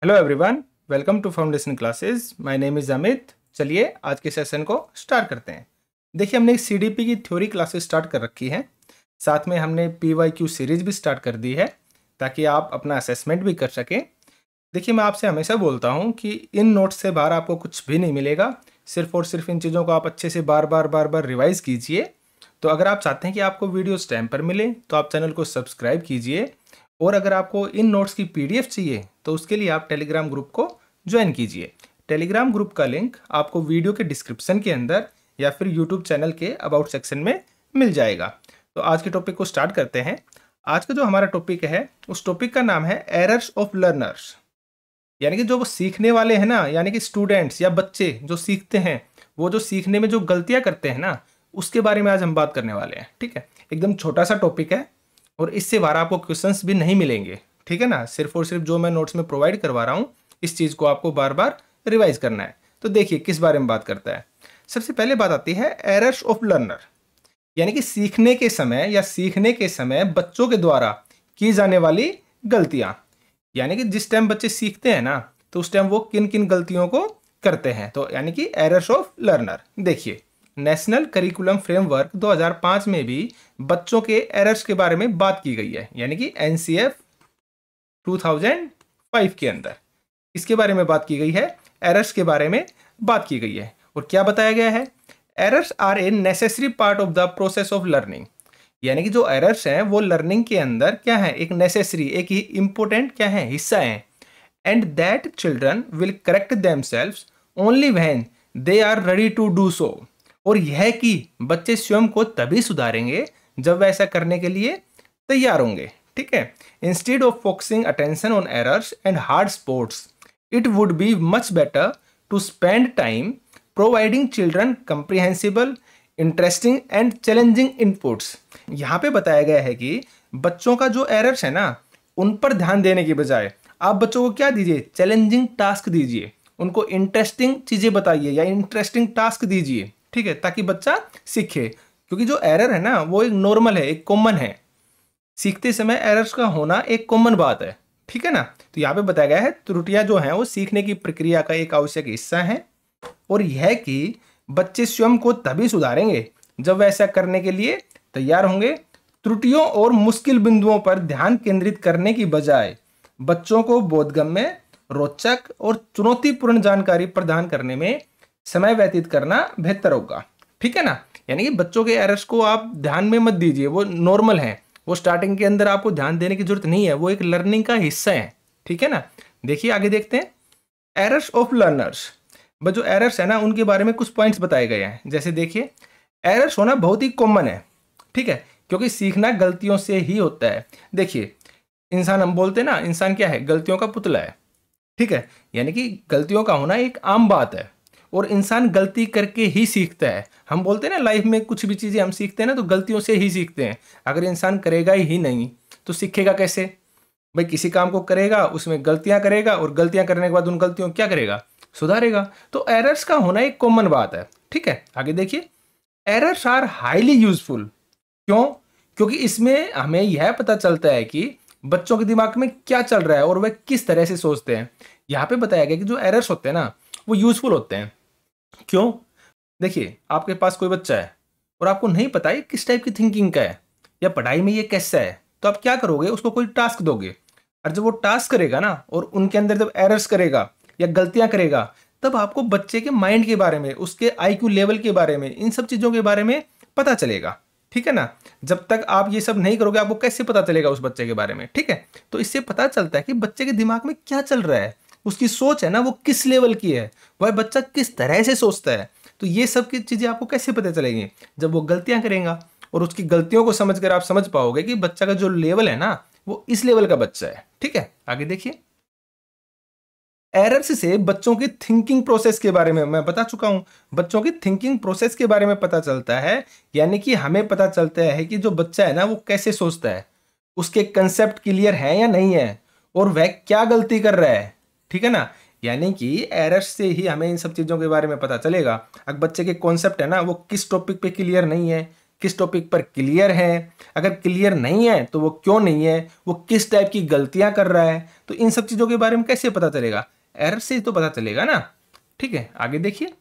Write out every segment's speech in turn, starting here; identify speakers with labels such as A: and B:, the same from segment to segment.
A: Hello everyone, welcome to foundation classes. My name is Amit. चलिए आज के सेशन को स्टार्ट करते हैं। देखिए, हमने सीडीपी की थ्योरी क्लासेस स्टार्ट कर रखी है, साथ में हमने पीवाईक्यू सीरीज भी स्टार्ट कर दी है ताकि आप अपना असेसमेंट भी कर सकें। देखिए, मैं आपसे हमेशा बोलता हूँ कि इन नोट्स से बाहर आपको कुछ भी नहीं मिलेगा, सिर्फ और सिर्फ इन चीज़ों को आप अच्छे से बार बार रिवाइज कीजिए। तो अगर आप चाहते हैं कि आपको वीडियोस टाइम पर मिले तो आप चैनल को सब्सक्राइब कीजिए, और अगर आपको इन नोट्स की पीडीएफ चाहिए तो उसके लिए आप टेलीग्राम ग्रुप को ज्वाइन कीजिए। टेलीग्राम ग्रुप का लिंक आपको वीडियो के डिस्क्रिप्शन के अंदर या फिर यूट्यूब चैनल के अबाउट सेक्शन में मिल जाएगा। तो आज के टॉपिक को स्टार्ट करते हैं। आज का जो हमारा टॉपिक है उस टॉपिक का नाम है एरर्स ऑफ लर्नर्स, यानी कि जो वो सीखने वाले हैं ना, यानी कि स्टूडेंट्स या बच्चे जो सीखते हैं, वो जो सीखने में जो गलतियां करते हैं ना, उसके बारे में आज हम बात करने वाले हैं। ठीक है, एकदम छोटा सा टॉपिक है और इससे बाहर आपको क्वेश्चंस भी नहीं मिलेंगे। ठीक है ना, सिर्फ और सिर्फ जो मैं नोट्स में प्रोवाइड करवा रहा हूँ इस चीज़ को आपको बार बार रिवाइज करना है। तो देखिए किस बारे में बात करता है। सबसे पहले बात आती है एरर्स ऑफ लर्नर, यानी कि सीखने के समय या सीखने के समय बच्चों के द्वारा की जाने वाली गलतियां। यानी कि जिस टाइम बच्चे सीखते हैं ना, तो उस टाइम वो किन किन गलतियों को करते हैं, तो यानी कि एरर्स ऑफ लर्नर। देखिए, नेशनल करिकुलम फ्रेमवर्क 2005 में भी बच्चों के एरर्स के बारे में बात की गई है, यानी कि एनसीएफ 2005 के अंदर इसके बारे में बात की गई है, एरर्स के बारे में बात की गई है। और क्या बताया गया है, errors are a necessary part of the process of learning, यानी कि जो एरर्स हैं वो लर्निंग के अंदर क्या है, एक नेसेसरी, एक ही इंपॉर्टेंट क्या है, हिस्सा है। And that children will correct themselves only when they are ready to do so, और यह कि बच्चे स्वयं को तभी सुधारेंगे जब वह ऐसा करने के लिए तैयार होंगे। ठीक है, instead of focusing attention on errors and hard sports, it would be much better to spend time providing children comprehensible, interesting and challenging inputs. यहाँ पे बताया गया है कि बच्चों का जो एरर्स है ना, उन पर ध्यान देने के बजाय आप बच्चों को क्या दीजिए, चैलेंजिंग टास्क दीजिए, उनको इंटरेस्टिंग चीज़ें बताइए या इंटरेस्टिंग टास्क दीजिए। ठीक है, ताकि बच्चा सीखे, क्योंकि जो एरर है ना वो एक नॉर्मल है, एक कॉमन है। सीखते समय एरर्स का होना एक कॉमन बात है। ठीक है ना, तो यहाँ पे बताया गया है त्रुटियां जो हैं वो सीखने की प्रक्रिया का एक आवश्यक हिस्सा है, और यह कि बच्चे स्वयं को तभी सुधारेंगे जब वह ऐसा करने के लिए तैयार होंगे। त्रुटियों और मुश्किल बिंदुओं पर ध्यान केंद्रित करने की बजाय बच्चों को बोधगम्य, रोचक और चुनौतीपूर्ण जानकारी प्रदान करने में समय व्यतीत करना बेहतर होगा। ठीक है ना, यानी कि बच्चों के एरर्स को आप ध्यान में मत दीजिए, वो नॉर्मल है, वो स्टार्टिंग के अंदर आपको ध्यान देने की जरूरत नहीं है, वो एक लर्निंग का हिस्सा है। ठीक है ना, देखिए आगे देखते हैं एरर्स ऑफ लर्नर्स। बस जो एरर्स है ना उनके बारे में कुछ पॉइंट्स बताए गए हैं। जैसे देखिए, एरर्स होना बहुत ही कॉमन है। ठीक है, क्योंकि सीखना गलतियों से ही होता है। देखिए, इंसान, हम बोलते हैं ना, इंसान क्या है, गलतियों का पुतला है। ठीक है, यानी कि गलतियों का होना एक आम बात है, और इंसान गलती करके ही सीखता है। हम बोलते हैं ना, लाइफ में कुछ भी चीज़ें हम सीखते हैं ना तो गलतियों से ही सीखते हैं। अगर इंसान करेगा ही नहीं तो सीखेगा कैसे? भाई किसी काम को करेगा, उसमें गलतियां करेगा, और गलतियां करने के बाद उन गलतियों को क्या करेगा, सुधारेगा। तो एरर्स का होना एक कॉमन बात है। ठीक है, आगे देखिए, एरर्स आर हाईली यूजफुल। क्यों? क्योंकि इसमें हमें यह पता चलता है कि बच्चों के दिमाग में क्या चल रहा है और वह किस तरह से सोचते हैं। यहाँ पे बताया गया कि जो एरर्स होते हैं ना वो यूजफुल होते हैं। क्यों? देखिए, आपके पास कोई बच्चा है और आपको नहीं पता ये किस टाइप की थिंकिंग का है या पढ़ाई में ये कैसा है, तो आप क्या करोगे, उसको कोई टास्क दोगे, और जब वो टास्क करेगा ना और उनके अंदर जब एरर्स करेगा या गलतियां करेगा, तब आपको बच्चे के माइंड के बारे में, उसके आईक्यू लेवल के बारे में, इन सब चीज़ों के बारे में पता चलेगा। ठीक है ना, जब तक आप ये सब नहीं करोगे आपको कैसे पता चलेगा उस बच्चे के बारे में। ठीक है, तो इससे पता चलता है कि बच्चे के दिमाग में क्या चल रहा है, उसकी सोच है ना वो किस लेवल की है, वह बच्चा किस तरह से सोचता है। तो ये सब की चीज़ें आपको कैसे पता चलेंगी, जब वो गलतियां करेगा, और उसकी गलतियों को समझकर आप समझ पाओगे कि बच्चा का जो लेवल है ना वो इस लेवल का बच्चा है। ठीक है, आगे देखिए, एरर्स से बच्चों की थिंकिंग प्रोसेस के बारे में मैं बता चुका हूं। बच्चों की थिंकिंग प्रोसेस के बारे में पता चलता है, यानी कि हमें पता चलता है कि जो बच्चा है ना वो कैसे सोचता है, उसके कंसेप्ट क्लियर है या नहीं है, और वह क्या गलती कर रहा है। ठीक है ना, यानी कि एरर्स से ही हमें इन सब चीज़ों के बारे में पता चलेगा। अगर बच्चे के कॉन्सेप्ट है ना वो किस टॉपिक पे क्लियर नहीं है, किस टॉपिक पर क्लियर है, अगर क्लियर नहीं है तो वो क्यों नहीं है, वो किस टाइप की गलतियां कर रहा है, तो इन सब चीजों के बारे में कैसे पता चलेगा? एरर से तो पता चलेगा ना। ठीक है, आगे देखिए।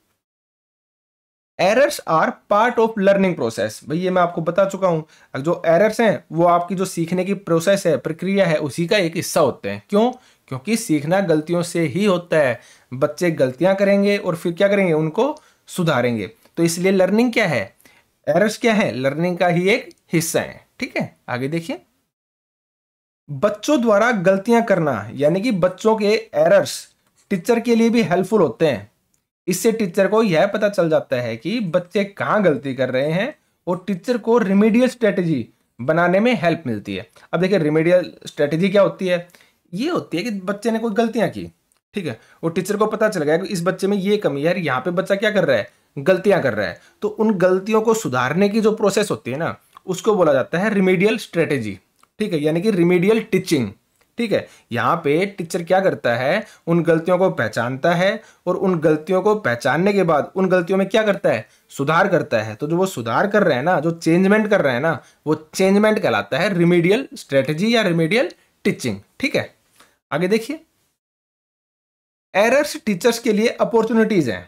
A: Errors are part of learning process. भाई ये मैं आपको बता चुका हूं, जो एरर्स हैं वो आपकी जो सीखने की प्रोसेस है, प्रक्रिया है, उसी का एक हिस्सा होते हैं। क्यों? क्योंकि सीखना गलतियों से ही होता है। बच्चे गलतियां करेंगे और फिर क्या करेंगे, उनको सुधारेंगे। तो इसलिए लर्निंग क्या है, एरर्स क्या है, लर्निंग का ही एक हिस्सा है। ठीक है, आगे देखिए। बच्चों द्वारा गलतियां करना, यानी कि बच्चों के एरर्स टीचर के लिए भी हेल्पफुल होते हैं। इससे टीचर को यह पता चल जाता है कि बच्चे कहाँ गलती कर रहे हैं और टीचर को रिमीडियल स्ट्रेटेजी बनाने में हेल्प मिलती है। अब देखिए, रिमीडियल स्ट्रेटेजी क्या होती है? ये होती है कि बच्चे ने कोई गलतियां की, ठीक है, और टीचर को पता चल गया कि इस बच्चे में ये कमी है यार, यहाँ पे बच्चा क्या कर रहा है, गलतियां कर रहा है। तो उन गलतियों को सुधारने की जो प्रोसेस होती है ना, उसको बोला जाता है रिमीडियल स्ट्रेटेजी। ठीक है, यानी कि रिमीडियल टीचिंग। ठीक है, यहाँ पे टीचर क्या करता है, उन गलतियों को पहचानता है और उन गलतियों को पहचानने के बाद उन गलतियों में क्या करता है, सुधार करता है। तो जो वो सुधार कर रहे हैं ना, जो चेंजमेंट कर रहे हैं ना, वो चेंजमेंट कहलाता है रिमीडियल स्ट्रेटेजी या रिमीडियल टीचिंग। ठीक है, आगे देखिए। एरर्स टीचर्स के लिए अपॉर्चुनिटीज हैं।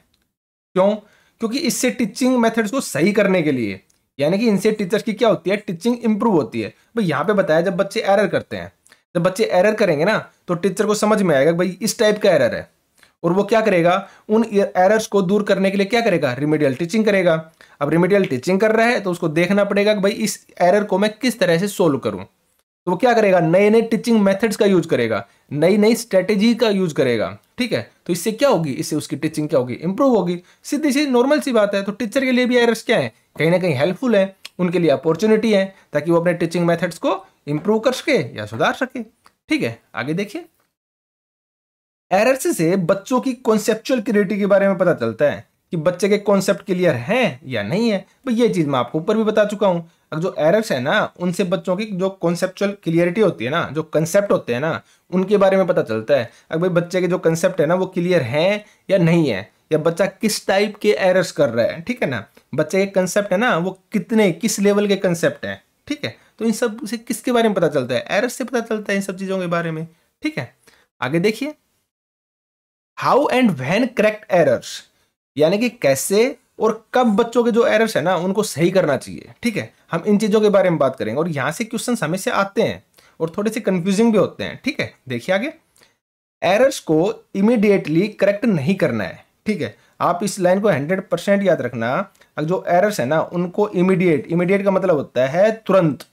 A: क्यों? क्योंकि इससे टीचिंग मेथड्स को सही करने के लिए, यानी कि इनसे टीचर्स की क्या होती है, टीचिंग इंप्रूव होती है। भाई यहाँ पे बताया, जब बच्चे एरर करते हैं, जब बच्चे एरर करेंगे ना, तो टीचर को समझ में आएगा भाई इस टाइप का एरर है, और वो क्या करेगा, उन एरर्स को दूर करने के लिए क्या करेगा, रिमीडियल टीचिंग करेगा। अब रिमीडियल टीचिंग कर रहा है तो उसको देखना पड़ेगा कि भाई इस एरर को मैं किस तरह से सोल्व करूं। तो वो क्या करेगा, नए नए टीचिंग मेथड्स का यूज करेगा, नई नई स्ट्रेटेजी का यूज करेगा। ठीक है, तो इससे क्या होगी, इससे उसकी टीचिंग क्या होगी, इंप्रूव होगी। सीधी सी नॉर्मल सी बात है। तो टीचर के लिए भी एरर्स क्या है, कहीं ना कहीं हेल्पफुल है, उनके लिए अपॉर्चुनिटी है, ताकि वो अपने टीचिंग मेथड्स को इंप्रूव कर सके या सुधार सके। ठीक है, आगे देखिए। एरर्स से बच्चों की कॉन्सेप्चुअल क्लियरिटी के बारे में पता चलता है कि बच्चे के कॉन्सेप्ट क्लियर हैं या नहीं है। भाई ये चीज मैं आपको ऊपर भी बता चुका हूं। अब जो एरर्स है ना, उनसे बच्चों की जो कॉन्सेप्चुअल क्लियरिटी होती है ना, जो कंसेप्ट होते हैं ना, उनके बारे में पता चलता है। अब भाई बच्चे के जो कंसेप्ट है ना, वो क्लियर हैं या नहीं है, या बच्चा किस टाइप के एरर्स कर रहा है। ठीक है ना, बच्चे के कंसेप्ट है ना, वो कितने किस लेवल के कंसेप्ट हैं। ठीक है, तो इन सब से किसके बारे में पता चलता है, एरर्स से पता चलता है इन सब चीजों के बारे में। ठीक है, आगे देखिए। How and when correct errors, यानी कि कैसे और कब बच्चों के जो एरर्स है ना, उनको सही करना चाहिए। ठीक है, हम इन चीजों के बारे में बात करेंगे, और यहां से क्वेश्चन हमेशा आते हैं और थोड़े से कंफ्यूजिंग भी होते हैं। ठीक है, देखिए आगे। एरर्स को इमीडिएटली करेक्ट नहीं करना है। ठीक है, आप इस लाइन को 100% याद रखना। जो एरर्स है ना, उनको इमीडिएट का मतलब होता है तुरंत,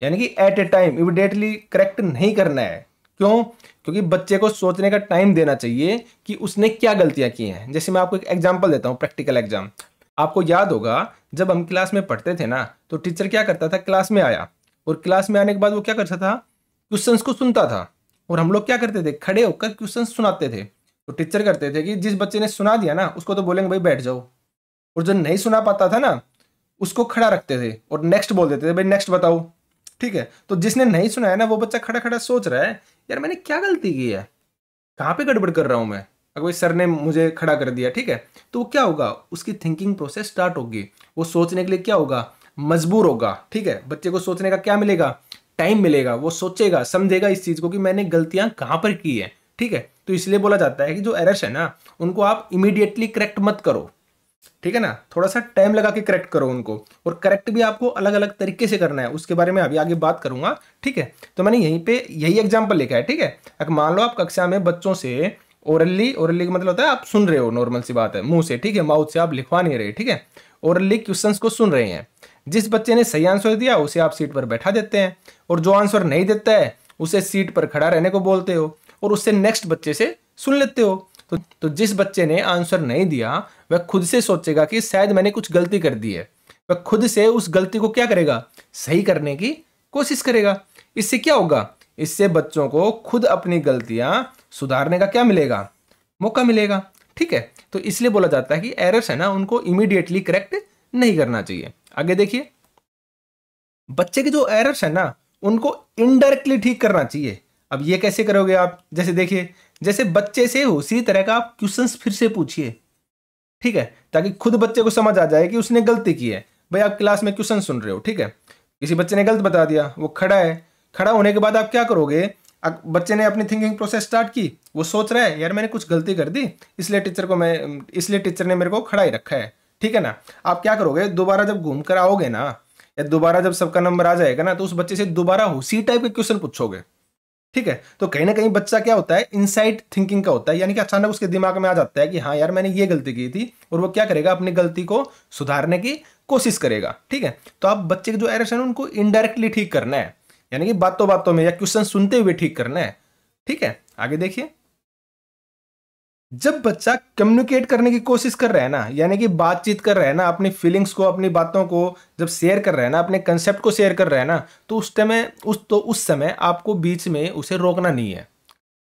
A: यानी कि at a time, immediately correct नहीं करना है। क्यों? क्योंकि बच्चे को सोचने का टाइम देना चाहिए कि उसने क्या गलतियां की हैं। जैसे मैं आपको एक एग्जांपल देता हूं, प्रैक्टिकल एग्जाम। आपको याद होगा, जब हम क्लास में पढ़ते थे ना, तो टीचर क्या करता था, क्लास में आया और क्लास में आने के बाद वो क्या करता था, क्वेश्चंस को सुनता था, और हम लोग क्या करते थे, खड़े होकर क्वेश्चन सुनाते थे। तो टीचर करते थे कि जिस बच्चे ने सुना दिया ना, उसको तो बोलेंगे भाई बैठ जाओ, और जो नहीं सुना पाता था ना, उसको खड़ा रखते थे और नेक्स्ट बोल देते थे, भाई नेक्स्ट बताओ। ठीक है, तो जिसने नहीं सुना है ना, वो बच्चा खड़ा खड़ा सोच रहा है, यार मैंने क्या गलती की है, कहाँ पे गड़बड़ कर रहा हूं मैं, अगर कोई सर ने मुझे खड़ा कर दिया। ठीक है, तो वो क्या होगा, उसकी थिंकिंग प्रोसेस स्टार्ट होगी, वो सोचने के लिए क्या होगा, मजबूर होगा। ठीक है, बच्चे को सोचने का क्या मिलेगा, टाइम मिलेगा, वो सोचेगा, समझेगा इस चीज को कि मैंने गलतियां कहां पर की है। ठीक है, तो इसलिए बोला जाता है कि जो एरर्स है ना, उनको आप इमीडिएटली करेक्ट मत करो। ठीक है ना, थोड़ा सा टाइम लगा के करेक्ट करो उनको, और करेक्ट भी आपको अलग अलग तरीके से करना है, उसके बारे में अभी आगे बात करूंगा। ठीक है, तो मैंने यहीं पे यही एग्जांपल लिखा है। ठीक है, अगर मान लो आप कक्षा में बच्चों से ओरली का मतलब होता है आप सुन रहे हो, नॉर्मल सी बात है, मुंह से। ठीक है, माउथ से आप लिखवा नहीं रहे। ठीक है, ओरली क्वेश्चंस को सुन रहे हैं। जिस बच्चे ने सही आंसर दिया उसे आप सीट पर बैठा देते हैं, और जो आंसर नहीं देता है उसे सीट पर खड़ा रहने को बोलते हो, और उससे नेक्स्ट बच्चे से सुन लेते हो। तो जिस बच्चे ने आंसर नहीं दिया, वह खुद से सोचेगा कि शायद मैंने कुछ गलती कर दी है, वह खुद से उस गलती को क्या करेगा, सही करने की कोशिश करेगा। इससे क्या होगा, इससे बच्चों को खुद अपनी गलतियां सुधारने का क्या मिलेगा, मौका मिलेगा। ठीक है, तो इसलिए बोला जाता है कि एरर्स है ना, उनको इमीडिएटली करेक्ट नहीं करना चाहिए। आगे देखिए। बच्चे के जो एरर्स है ना, उनको इनडायरेक्टली ठीक करना चाहिए। अब ये कैसे करोगे आप, जैसे देखिए, जैसे बच्चे से उसी तरह का आप क्वेश्चंस फिर से पूछिए। ठीक है, ताकि खुद बच्चे को समझ आ जाए कि उसने गलती की है। भाई आप क्लास में क्वेश्चन सुन रहे हो, ठीक है, किसी बच्चे ने गलत बता दिया, वो खड़ा है, खड़ा होने के बाद आप क्या करोगे, बच्चे ने अपनी थिंकिंग प्रोसेस स्टार्ट की, वो सोच रहा है यार मैंने कुछ गलती कर दी, इसलिए टीचर ने मेरे को खड़ा ही रखा है, ठीक है ना। आप क्या करोगे, दोबारा जब घूम कर आओगे ना, या दोबारा जब सबका नंबर आ जाएगा ना, तो उस बच्चे से दोबारा उसी टाइप के क्वेश्चन पूछोगे, ठीक है। तो कहीं ना कहीं बच्चा क्या होता है, इनसाइड थिंकिंग का होता है, यानी कि अचानक उसके दिमाग में आ जाता है कि हाँ यार मैंने ये गलती की थी, और वो क्या करेगा, अपनी गलती को सुधारने की कोशिश करेगा, ठीक है। तो आप बच्चे के जो एरर्स हैं उनको इनडायरेक्टली ठीक करना है, यानी कि बातों बातों में या क्वेश्चन सुनते हुए ठीक करना है, ठीक है। आगे देखिए, जब बच्चा कम्युनिकेट करने की कोशिश कर रहा है ना, यानी कि बातचीत कर रहा है ना, अपनी फीलिंग्स को, अपनी बातों को जब शेयर कर रहा है ना, अपने कंसेप्ट को शेयर कर रहा है ना, तो उस समय आपको बीच में उसे रोकना नहीं है,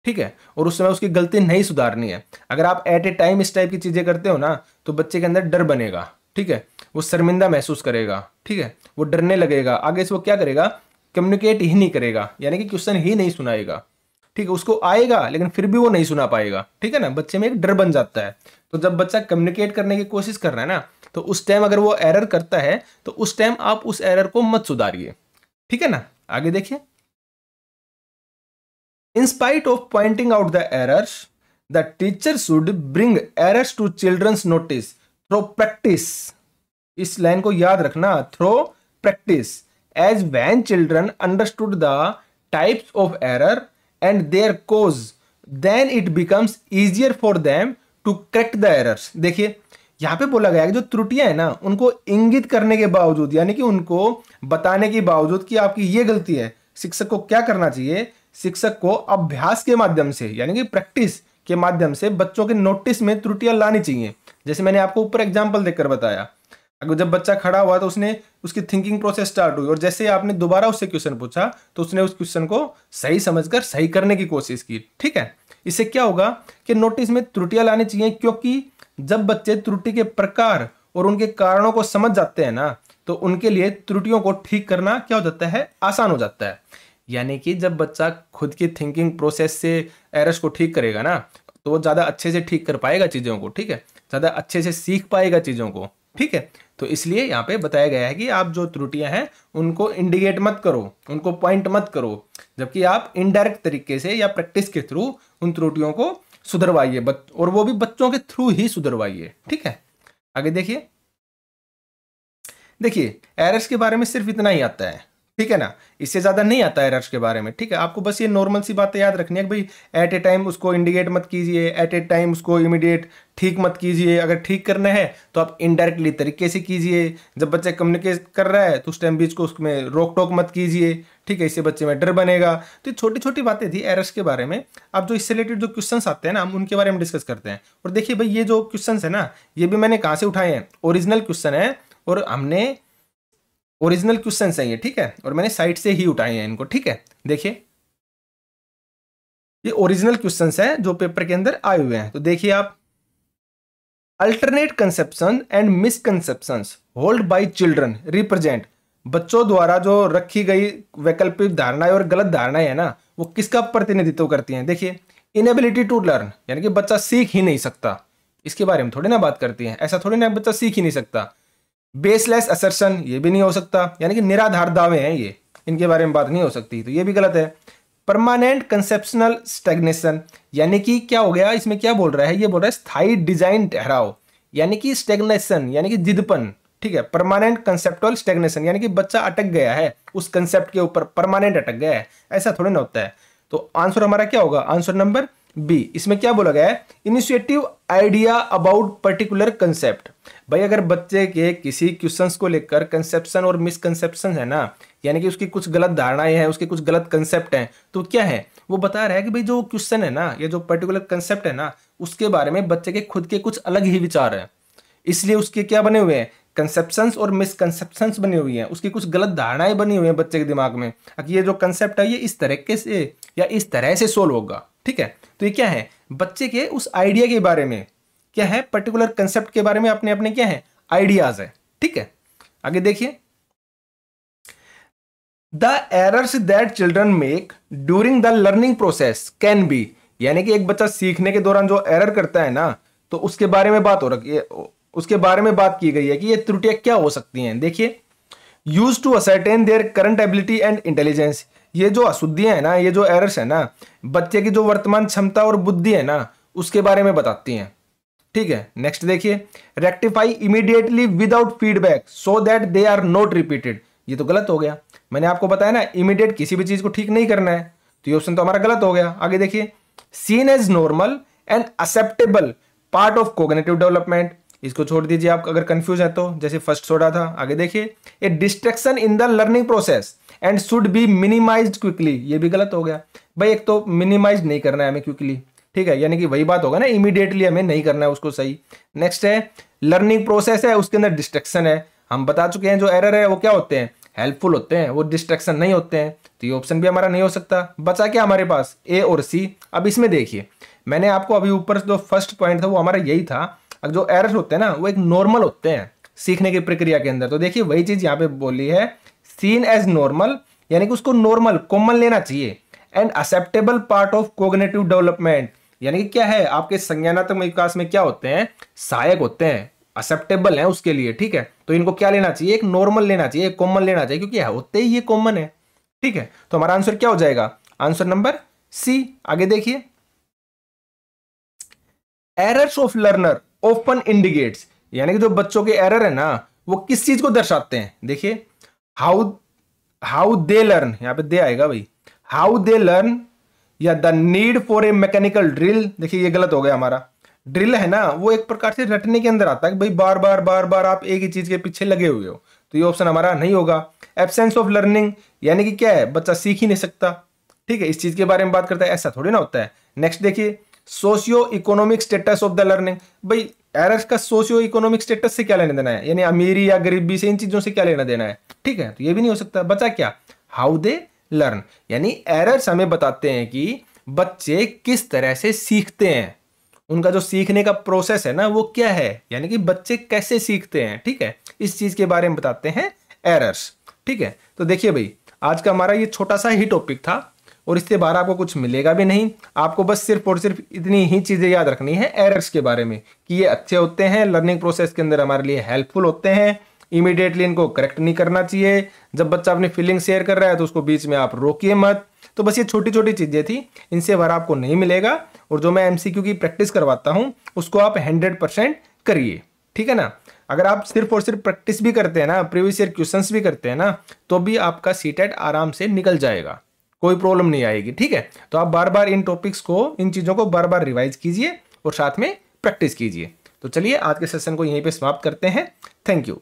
A: ठीक है, और उस समय उसकी गलती नहीं सुधारनी है। अगर आप एट ए टाइम इस टाइप की चीजें करते हो ना, तो बच्चे के अंदर डर बनेगा, ठीक है, वो शर्मिंदा महसूस करेगा, ठीक है, वो डरने लगेगा, आगे से वो क्या करेगा, कम्युनिकेट ही नहीं करेगा, यानी कि क्वेश्चन ही नहीं सुनाएगा, ठीक है, उसको आएगा लेकिन फिर भी वो नहीं सुना पाएगा, ठीक है ना, बच्चे में एक डर बन जाता है। तो जब बच्चा कम्युनिकेट करने की कोशिश कर रहा है ना, तो उस टाइम अगर वो एरर करता है, तो उस टाइम आप उस एरर को मत सुधारिए, ठीक है ना। आगे देखिए, in spite of pointing out the errors, the teacher should bring errors to children's notice through practice. इस लाइन को याद रखना, through practice, as when children understood the types of error and their cause, then it becomes easier for them to correct the errors। देखिए यहां पे बोला गया है कि जो त्रुटियां है ना, उनको इंगित करने के बावजूद, यानी कि उनको बताने के बावजूद कि आपकी ये गलती है, शिक्षक को क्या करना चाहिए, शिक्षक को अभ्यास के माध्यम से, यानी कि प्रैक्टिस के माध्यम से बच्चों के नोटिस में त्रुटियां लानी चाहिए। जैसे मैंने आपको ऊपर एग्जाम्पल देकर बताया, अगर जब बच्चा खड़ा हुआ तो उसकी थिंकिंग प्रोसेस स्टार्ट हुई, और जैसे आपने दोबारा उससे क्वेश्चन पूछा तो उसने उस क्वेश्चन को सही समझकर सही करने की कोशिश की, ठीक है। इससे क्या होगा कि नोटिस में त्रुटियां लानी चाहिए, क्योंकि जब बच्चे त्रुटि के प्रकार और उनके कारणों को समझ जाते हैं ना, तो उनके लिए त्रुटियों को ठीक करना क्या हो जाता है, आसान हो जाता है। यानी कि जब बच्चा खुद की थिंकिंग प्रोसेस से एरर्स को ठीक करेगा ना, तो वो ज्यादा अच्छे से ठीक कर पाएगा चीजों को, ठीक है, ज्यादा अच्छे से सीख पाएगा चीजों को, ठीक है। तो इसलिए यहाँ पे बताया गया है कि आप जो त्रुटियां हैं उनको इंडिकेट मत करो, उनको पॉइंट मत करो, जबकि आप इनडायरेक्ट तरीके से या प्रैक्टिस के थ्रू उन त्रुटियों को सुधरवाइए, और वो भी बच्चों के थ्रू ही सुधरवाइए, ठीक है। आगे देखिए, एरर्स के बारे में सिर्फ इतना ही आता है, ठीक है ना, इससे ज्यादा नहीं आता है एरर्स के बारे में, ठीक है। आपको बस ये नॉर्मल सी बातें याद रखनी है कि भाई एट ए टाइम उसको इंडिकेट मत कीजिए, एट ए टाइम उसको इमीडिएट ठीक मत कीजिए, अगर ठीक करना है तो आप इनडायरेक्टली तरीके से कीजिए, जब बच्चा कम्युनिकेट कर रहा है तो उस टाइम बीच को उसमें रोक टोक मत कीजिए, ठीक है, इससे बच्चे में डर बनेगा। तो ये छोटी छोटी बातें थी एरर्स के बारे में। अब जो इससे रिलेटेड जो क्वेश्चंस आते हैं ना, हम उनके बारे में डिस्कस करते हैं। और देखिए भाई, ये जो क्वेश्चंस है ना, ये भी मैंने कहाँ से उठाए हैं, ओरिजिनल क्वेश्चन है, और हमने ओरिजिनल क्वेश्चन है ये, ठीक है, और मैंने साइट से ही उठाए हैं इनको, ठीक है। देखिए ये ओरिजिनल क्वेश्चंस हैं जो पेपर के अंदर आए हुए हैं। तो देखिए आप, alternate conception and misconceptions hold by children represent, बच्चों द्वारा जो रखी गई वैकल्पिक धारणाएं और गलत धारणाएं है ना, वो किसका प्रतिनिधित्व करती हैं। देखिए, इनएबिलिटी टू लर्न, यानी कि बच्चा सीख ही नहीं सकता, इसके बारे में थोड़ी ना बात करती है, ऐसा थोड़ी ना बच्चा सीख ही नहीं सकता। बेसलेस असर्शन, ये भी नहीं हो सकता, यानी कि निराधार दावे हैं ये, इनके बारे में बात नहीं हो सकती, तो ये भी गलत है। परमानेंट कंसेप्शनल स्टैग्नेशन, यानी कि क्या हो गया, इसमें क्या बोल रहा है, ये बोल रहा है स्थायी डिजाइन ठहराव, यानी कि स्टैग्नेशन यानी कि जिदपन, ठीक है। परमानेंट कंसेप्टुअल स्टैग्नेशन, यानी कि बच्चा अटक गया है उस कंसेप्ट के ऊपर, परमानेंट अटक गया है, ऐसा थोड़ी ना होता है। तो आंसर हमारा क्या होगा, आंसर नंबर बी। इसमें क्या बोला गया है, initiative idea about particular concept. भाई अगर बच्चे के किसी क्वेश्चंस को लेकर कंसेप्शन और मिसकंसेप्शन है ना, यानी कि उसकी कुछ गलत धारणाएं हैं, उसके कुछ गलत कंसेप्ट हैं, तो क्या है, वो बता रहा है कि भाई जो क्वेश्चन है ना, या जो पर्टिकुलर कंसेप्ट है ना, उसके बारे में बच्चे के खुद के कुछ अलग ही विचार है, इसलिए उसके क्या बने हुए हैं, कंसेप्शंस और मिसकंसेप्शंस बनी हुई हैं, उसकी कुछ गलत धारणाएं बनी हुई हैं बच्चे के दिमाग में, ये जो कंसेप्ट है ये इस तरीके से या इस तरह से सोल्व होगा, ठीक है। तो ये क्या है, बच्चे के उस आइडिया के बारे में क्या है, पर्टिकुलर कंसेप्ट के बारे में अपने अपने क्या है, आइडियाज है, ठीक है। आगे देखिए, the errors that children make during the learning process can be, यानी कि एक बच्चा सीखने के दौरान जो एरर करता है ना, तो उसके बारे में बात हो रही है, उसके बारे में बात की गई है कि ये त्रुटियां क्या हो सकती हैं। देखिए, use to ascertain their current ability and intelligence, ये जो अशुद्धियां है ना, ये जो एरर्स है ना, बच्चे की जो वर्तमान क्षमता और बुद्धि है ना, उसके बारे में बताती हैं। ठीक है, नेक्स्ट देखिए, rectify immediately without feedback so that they are not repeated, ये तो गलत हो गया। मैंने आपको बताया ना, इमीडिएट किसी भी चीज को ठीक नहीं करना है, तो ये ऑप्शन तो हमारा गलत हो गया। आगे देखिए, seen as normal and acceptable part of cognitive development, इसको छोड़ दीजिए आप अगर कंफ्यूज है तो, जैसे फर्स्ट छोड़ा था। आगे देखिए, a distraction in the learning process and should be minimised quickly, ये भी गलत हो गया। भाई एक तो मिनिमाइज नहीं करना है हमें क्विकली, ठीक है, यानी कि वही बात होगा ना, इमीडिएटली हमें नहीं करना है उसको, सही। नेक्स्ट है, लर्निंग प्रोसेस है उसके अंदर डिस्ट्रैक्शन है, हम बता चुके हैं जो एरर है वो क्या होते हैं, हेल्पफुल होते हैं, वो डिस्ट्रैक्शन नहीं होते हैं, तो ये ऑप्शन भी हमारा नहीं हो सकता। बचा क्या हमारे पास, ए और सी। अब इसमें देखिए, मैंने आपको अभी ऊपर जो फर्स्ट पॉइंट था वो हमारा यही था, अब जो एरर्स होते हैं ना वो एक नॉर्मल होते हैं सीखने की प्रक्रिया के अंदर, तो देखिए वही चीज यहाँ पे बोली है, सीन एज नॉर्मल, यानी कि उसको नॉर्मल कॉमन लेना चाहिए, and acceptable part of cognitive development, यानी कि क्या है, आपके संज्ञानात्मक विकास में क्या होते हैं, सहायक होते हैं, एक्सेप्टेबल है उसके लिए, ठीक है। तो इनको क्या लेना चाहिए, एक नॉर्मल लेना चाहिए, एक कॉमन लेना चाहिए, क्योंकि होते ही ये कॉमन है, ठीक है। तो हमारा आंसर क्या हो जाएगा, आंसर नंबर सी। आगे देखिए, errors of learner often indicates, यानी कि जो बच्चों के एरर है ना वो किस चीज को दर्शाते हैं। देखिए, हाउ दे लर्न, यहां पे दे आएगा भाई, हाउ दे लर्न या the need for a mechanical drill, देखिए ये गलत हो गया हमारा। ड्रिल है ना वो एक प्रकार से रटने के अंदर आता है कि भाई बार बार आप एक ही चीज के पीछे लगे हुए हो, तो ये ऑप्शन हमारा नहीं होगा। एब्सेंस ऑफ लर्निंग, यानी कि क्या है, बच्चा सीख ही नहीं सकता, ठीक है, इस चीज के बारे में बात करता है, ऐसा थोड़ी ना होता है। नेक्स्ट देखिए, socio economic status of the learning, भाई एरर्स का सोशियो इकोनॉमिक स्टेटस से क्या लेना देना है, यानी अमीरी या गरीबी से, इन चीजों से क्या लेना देना है, ठीक है, तो ये भी नहीं हो सकता। बचा क्या, हाउ दे लर्न, यानी एरर्स हमें बताते हैं कि बच्चे किस तरह से सीखते हैं, उनका जो सीखने का प्रोसेस है ना वो क्या है, यानी कि बच्चे कैसे सीखते हैं, ठीक है, इस चीज के बारे में बताते हैं एरर्स, ठीक है। तो देखिए भाई, आज का हमारा ये छोटा सा ही टॉपिक था और इससे बाहर आपको कुछ मिलेगा भी नहीं, आपको बस सिर्फ और सिर्फ इतनी ही चीजें याद रखनी है एरर्स के बारे में, कि ये अच्छे होते हैं, लर्निंग प्रोसेस के अंदर हमारे लिए हेल्पफुल होते हैं, इमीडिएटली इनको करेक्ट नहीं करना चाहिए, जब बच्चा अपनी फीलिंग शेयर कर रहा है तो उसको बीच में आप रोकिए मत। तो बस ये छोटी छोटी चीजें थी, इनसे बाहर आपको नहीं मिलेगा, और जो मैं एमसीक्यू की प्रैक्टिस करवाता हूं उसको आप 100% करिए, ठीक है ना। अगर आप सिर्फ और सिर्फ प्रैक्टिस भी करते हैं ना, प्रीवियस ईयर क्वेश्चंस भी करते हैं ना, तो भी आपका सीटेट आराम से निकल जाएगा, कोई प्रॉब्लम नहीं आएगी, ठीक है। तो आप बार बार इन टॉपिक्स को, इन चीजों को बार बार रिवाइज कीजिए और साथ में प्रैक्टिस कीजिए। तो चलिए आज के सेशन को यहीं पे समाप्त करते हैं। Thank you.